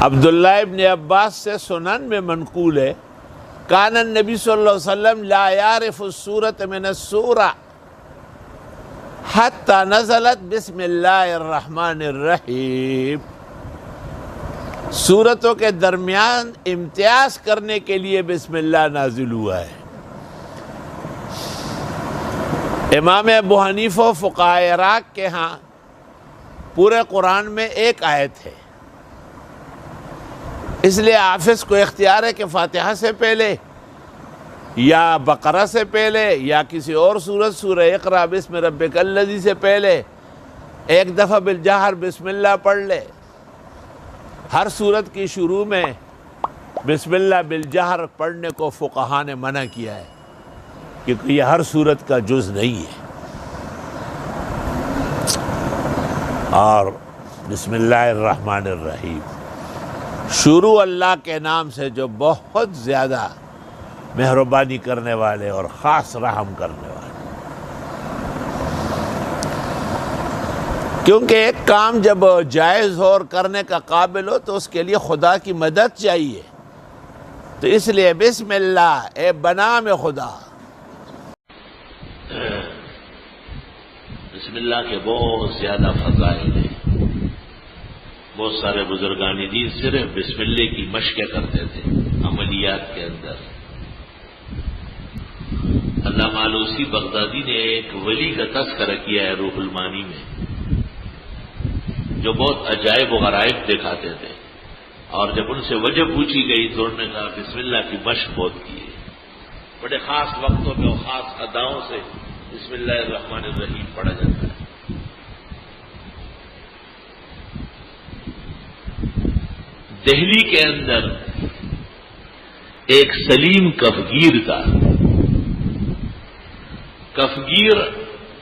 عبداللہ ابن عباس سے سنن میں منقول ہے کان النبی صلی اللہ علیہ وسلم لا یعرف السورۃ من السورہ حتی نزلت بسم اللہ الرحمن الرحیم. سورتوں کے درمیان امتیاز کرنے کے لیے بسم اللہ نازل ہوا ہے. امام ابو حنیفہ و فقہائے عراق کے ہاں پورے قرآن میں ایک آیت ہے، اس لیے حافظ کو اختیار ہے کہ فاتحہ سے پہلے یا بقرہ سے پہلے یا کسی اور سورت سورہ اقرا بسم ربک الذی سے پہلے ایک دفعہ بالجہر بسم اللہ پڑھ لے. ہر سورت کی شروع میں بسم اللہ بالجہر پڑھنے کو فقہاء نے منع کیا ہے کیونکہ یہ ہر سورت کا جز نہیں ہے. اور بسم اللہ الرحمن الرحیم شروع اللہ کے نام سے جو بہت زیادہ مہربانی کرنے والے اور خاص رحم کرنے والے. کیونکہ ایک کام جب جائز ہو اور کرنے کا قابل ہو تو اس کے لیے خدا کی مدد چاہیے، تو اس لیے بسم اللہ اے بنام خدا. بسم اللہ کے بہت زیادہ فضائل ہیں. بہت سارے بزرگان دین صرف بسم اللہ کی مشقیں کرتے تھے عملیات کے اندر. علامہ آلوسی بغدادی نے ایک ولی کا تذکرہ کیا ہے روح المعانی میں، جو بہت عجائب و غرائب دکھاتے تھے، اور جب ان سے وجہ پوچھی گئی تو انہوں نے کہا بسم اللہ کی مشق بہت کی ہے. بڑے خاص وقتوں میں اور خاص اداؤں سے بسم اللہ الرحمن الرحیم پڑھا جاتا ہے. دہلی کے اندر ایک سلیم کفگیر تھا. کفگیر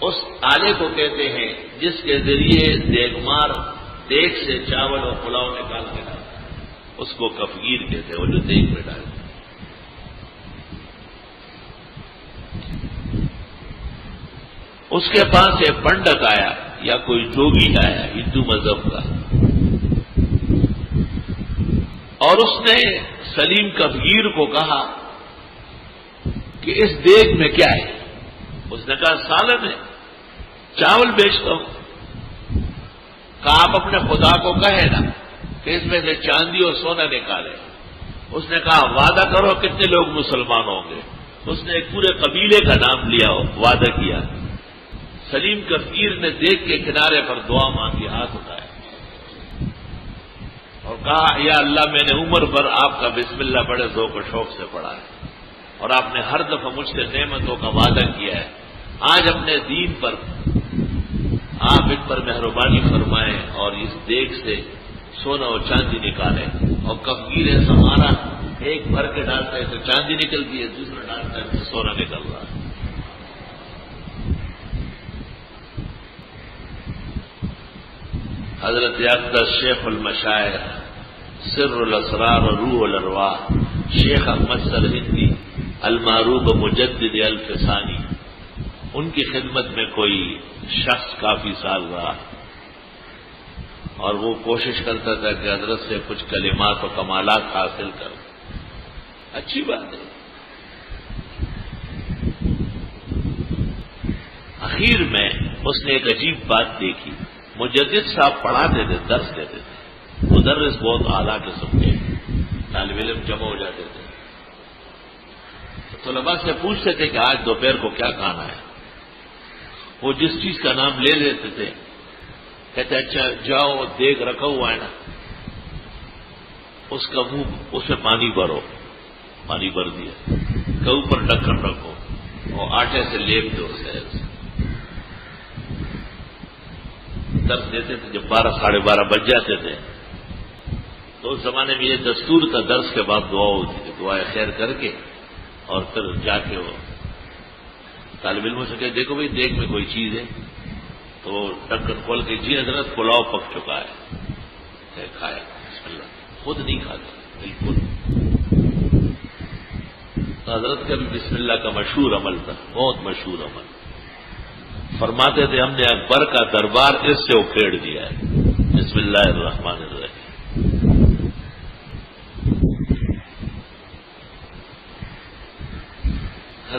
اس آلے کو کہتے ہیں جس کے ذریعے دیگمار دیگ سے چاول اور پلاؤ نکال کے ڈالتا ہے، اس کو کفگیر کہتے ہیں، وہ جو دیگ میں ڈالتے ہیں. اس کے پاس ایک پنڈت آیا یا کوئی جوگی آیا ہندو مذہب کا، اور اس نے سلیم کفگیر کو کہا کہ اس دیگ میں کیا ہے؟ اس نے کہا سالن ہے، چاول بیچتا ہوں. کہا آپ اپنے خدا کو کہے نا کہ اس میں سے چاندی اور سونا نکالے. اس نے کہا وعدہ کرو کتنے لوگ مسلمان ہوں گے. اس نے ایک پورے قبیلے کا نام لیا، وعدہ کیا. سلیم کفگیر نے دیگ کے کنارے پر دعا مانگی، ہاتھ اٹھایا اور کہا یا اللہ میں نے عمر بھر آپ کا بسم اللہ بڑے ذوق و شوق سے پڑھا ہے، اور آپ نے ہر دفعہ مجھ سے نعمتوں کا وعدہ کیا ہے. آج اپنے دین پر آپ ان پر مہربانی فرمائیں اور اس دیگ سے سونا اور چاندی نکالیں. اور کفگیر ہے ہمارا ایک بھر کے ڈالتا ہے تو چاندی نکلتی ہے، دوسرا ڈالتا ہے تو سونا نکل رہا ہے. حضرت اقدس شیخ المشائخ سر الاسرار و روح الارواح شیخ احمد سرہندی المعروف مجدد الفسانی، ان کی خدمت میں کوئی شخص کافی سال رہا اور وہ کوشش کرتا تھا کہ حضرت سے کچھ کلمات و کمالات حاصل کر. اچھی بات ہے. اخیر میں اس نے ایک عجیب بات دیکھی. مجدد صاحب پڑھاتے تھے، درس دیتے تھے، مدرس بہت اعلیٰ قسم کے، طالب علم جمع ہو جاتے تھے. طلباء سے پوچھتے تھے کہ آج دوپہر کو کیا کھانا ہے. وہ جس چیز کا نام لے لیتے تھے کہتے اچھا جاؤ دیگ رکھا ہوا ہے نا، اس کا منہ اس میں پانی بھرو. پانی بھر دیا، کہ اوپر ڈھکن رکھو اور آٹے سے لیپ دو. درس دیتے تھے. جب 12 ساڑھے 12 بج جاتے تھے تو اس زمانے میں یہ دستور تھا درس کے بعد دعا ہوتی تھی. دعائیں خیر کر کے اور پھر جا کے وہ طالب علموں سے کہ دیکھو بھائی دیگ میں کوئی چیز ہے، تو ڈھکن کھول کے جی حضرت پلاؤ پک چکا ہے. کھایا بسم اللہ. خود نہیں کھاتا بالکل. تو حضرت کا بھی بسم اللہ کا مشہور عمل تھا، بہت مشہور عمل. فرماتے تھے ہم نے اکبر کا دربار اس سے اکھیڑ دیا ہے. بسم اللہ الرحمن الرحیم.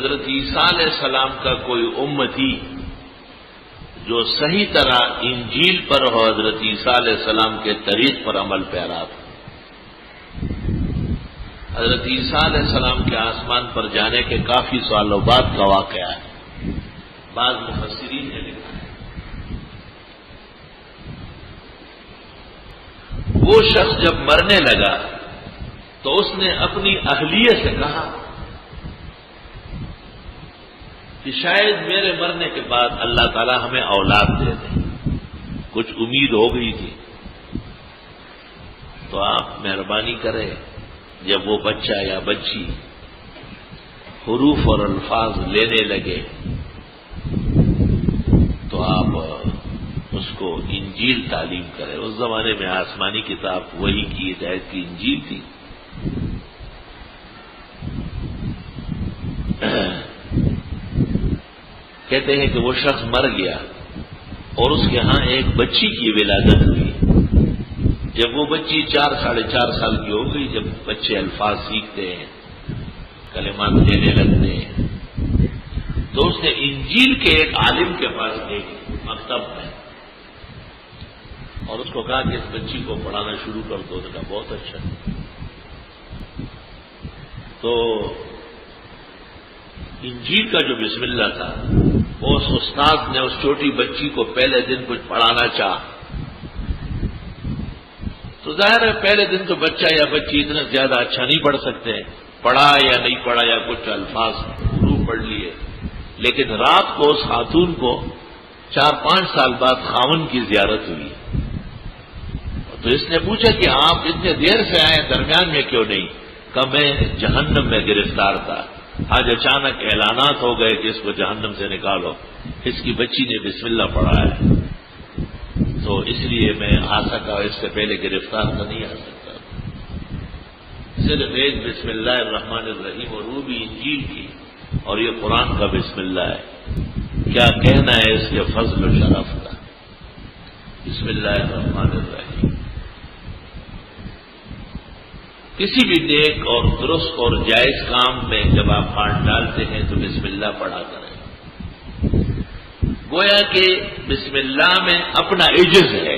حضرت عیسیٰ علیہ السلام کا کوئی امتی جو صحیح طرح انجیل پر ہو حضرت عیسیٰ علیہ السلام کے طریق پر عمل پیرا تھا. حضرت عیسیٰ علیہ السلام کے آسمان پر جانے کے کافی سالوں بعد کا واقعہ ہے. بعض مفسرین نے لکھا ہے وہ شخص جب مرنے لگا تو اس نے اپنی اہلیہ سے کہا کہ شاید میرے مرنے کے بعد اللہ تعالی ہمیں اولاد دے دے. کچھ امید ہو گئی تھی تو آپ مہربانی کریں جب وہ بچہ یا بچی حروف اور الفاظ لینے لگے تو آپ اس کو انجیل تعلیم کریں. اس زمانے میں آسمانی کتاب وہی کی ہدایت کی انجیل تھی. کہتے ہیں کہ وہ شخص مر گیا اور اس کے ہاں ایک بچی کی ولادت ہوئی. جب وہ بچی 4-4.5 سال کی ہو گئی، جب بچے الفاظ سیکھتے ہیں، کلمات لینے لگتے ہیں، تو اس نے انجیل کے ایک عالم کے پاس گئی مکتب میں اور اس کو کہا کہ اس بچی کو پڑھانا شروع کر دو. اس نے کہا بہت اچھا. تو انجیل کا جو بسم اللہ تھا اس استاد نے اس چھوٹی بچی کو پہلے دن کچھ پڑھانا چاہا. تو ظاہر ہے پہلے دن تو بچہ یا بچی اتنا زیادہ اچھا نہیں پڑھ سکتے، پڑھا یا نہیں پڑھا یا کچھ الفاظ حروف پڑھ لیے. لیکن رات کو اس خاتون کو 4-5 سال بعد خاون کی زیارت ہوئی. تو اس نے پوچھا کہ آپ اتنے دیر سے آئے، درمیان میں کیوں نہیں؟ کہ میں جہنم میں گرفتار تھا، آج اچانک اعلانات ہو گئے کہ اس کو جہنم سے نکالو. اس کی بچی نے بسم اللہ پڑھا ہے تو اس لیے میں آ سکا، اس سے پہلے گرفتار تو نہیں آ سکتا. صرف ایک بسم اللہ الرحمن الرحیم اور وہ بھی انجیل کی، اور یہ قرآن کا بسم اللہ ہے. کیا کہنا ہے اس کے فضل و شرف کا. بسم اللہ الرحمن الرحیم. کسی بھی نیک اور درست اور جائز کام میں جب آپ ہاتھ ڈالتے ہیں تو بسم اللہ پڑھا کریں. گویا کہ بسم اللہ میں اپنا عجز ہے.